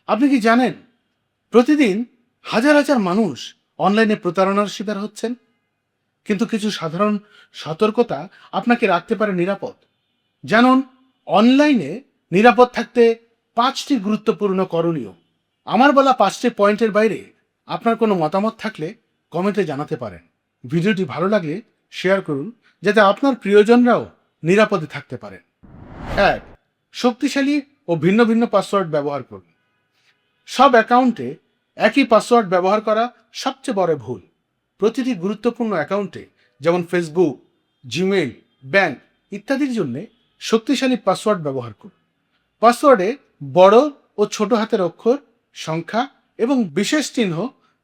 আপনি কি জানেন প্রতিদিন হাজার হাজার মানুষ অনলাইনে প্রতারণার শিকার হচ্ছেন? কিন্তু কিছু সাধারণ সতর্কতা আপনাকে রাখতে পারে নিরাপদ। জানুন অনলাইনে নিরাপদ থাকতে 5টি গুরুত্বপূর্ণ করণীয়। আমার বলা 5টি পয়েন্টের বাইরে আপনার কোনো মতামত থাকলে কমেন্টে জানাতে পারেন। ভিডিওটি ভালো লাগলে শেয়ার করুন যাতে আপনার প্রিয়জনরাও নিরাপদে থাকতে পারেন। 1. শক্তিশালী ও ভিন্ন ভিন্ন পাসওয়ার্ড ব্যবহার করুন। সব অ্যাকাউন্টে একই পাসওয়ার্ড ব্যবহার করা সবচেয়ে বড় ভুল। প্রতিটি গুরুত্বপূর্ণ অ্যাকাউন্টে যেমন ফেসবুক, জিমেইল, ব্যাংক ইত্যাদির জন্য শক্তিশালী পাসওয়ার্ড ব্যবহার করুন। পাসওয়ার্ডে বড় ও ছোট হাতের অক্ষর, সংখ্যা এবং বিশেষ চিহ্ন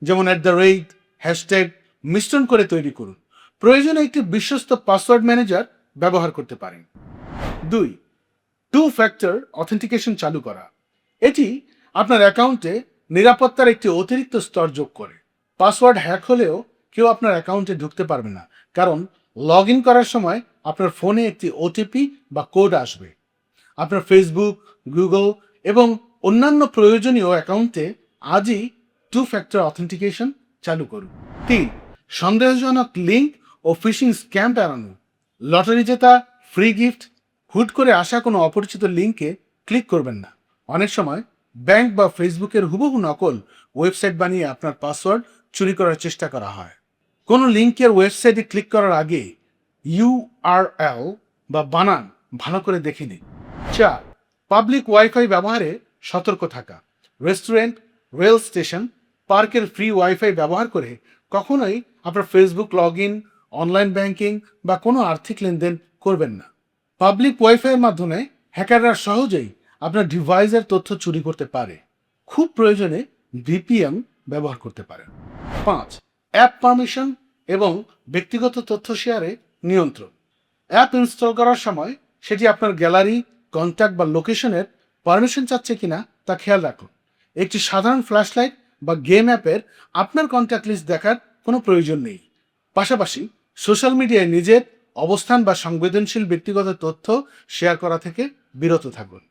যেমন #, মিশ্রণ করে তৈরি করুন। প্রয়োজনে একটি বিশ্বস্ত পাসওয়ার্ড ম্যানেজার ব্যবহার করতে পারেন। 2. 2 ফ্যাক্টর অথেন্টিকেশন চালু করা। এটি আপনার অ্যাকাউন্টে নিরাপত্তার একটি অতিরিক্ত স্তর যোগ করে। পাসওয়ার্ড হ্যাক হলেও কেউ আপনার অ্যাকাউন্টে ঢুকতে পারবে না, কারণ লগ ইন করার সময় আপনার ফোনে একটি ওটিপি বা কোড আসবে। আপনার ফেসবুক, গুগল এবং অন্যান্য প্রয়োজনীয় অ্যাকাউন্টে আজই 2 ফ্যাক্টর অথেন্টিকেশন চালু করুন। 3. সন্দেহজনক লিঙ্ক ও ফিশিং স্ক্যাম এড়ানো। লটারি জেতা, ফ্রি গিফট, হুট করে আসা কোনো অপরিচিত লিঙ্কে ক্লিক করবেন না। অনেক সময় ব্যাংক বা ফেসবুকের হুবহু নকল ওয়েবসাইট বানিয়ে আপনার পাসওয়ার্ড চুরি করার চেষ্টা করা হয়। কোনো লিঙ্কের ওয়েবসাইটে ক্লিক করার আগে URL বা বানান ভালো করে দেখে নিন। 4. পাবলিক ওয়াইফাই ব্যবহারে সতর্ক থাকা। রেস্টুরেন্ট, রেল স্টেশন, পার্কের ফ্রি ওয়াইফাই ব্যবহার করে কখনোই আপনার Facebook log in, online banking বা কোনো আর্থিক লেনদেন করবেন না। পাবলিক ওয়াইফাইয়ের মাধ্যমে হ্যাকাররা সহজেই আপনার ডিভাইসের তথ্য চুরি করতে পারে। খুব প্রয়োজনে VPN ব্যবহার করতে পারেন। 5. অ্যাপ পারমিশন এবং ব্যক্তিগত তথ্য শেয়ারে নিয়ন্ত্রণ। অ্যাপ ইনস্টল করার সময় সেটি আপনার গ্যালারি, কন্ট্যাক্ট বা লোকেশনের পারমিশন চাচ্ছে কিনা তা খেয়াল রাখুন। একটি সাধারণ ফ্ল্যাশলাইট বা গেম অ্যাপের আপনার কন্ট্যাক্ট লিস্ট দেখার কোনো প্রয়োজন নেই। পাশাপাশি সোশ্যাল মিডিয়ায় নিজের অবস্থান বা সংবেদনশীল ব্যক্তিগত তথ্য শেয়ার করা থেকে বিরত থাকুন।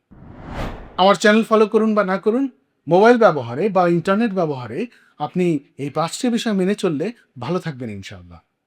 আমার চ্যানেল ফলো করুন বা না করুন, মোবাইল ব্যবহারে বা ইন্টারনেট ব্যবহারে আপনি এই 5টি বিষয় মেনে চললে ভালো থাকবেন ইনশাআল্লাহ।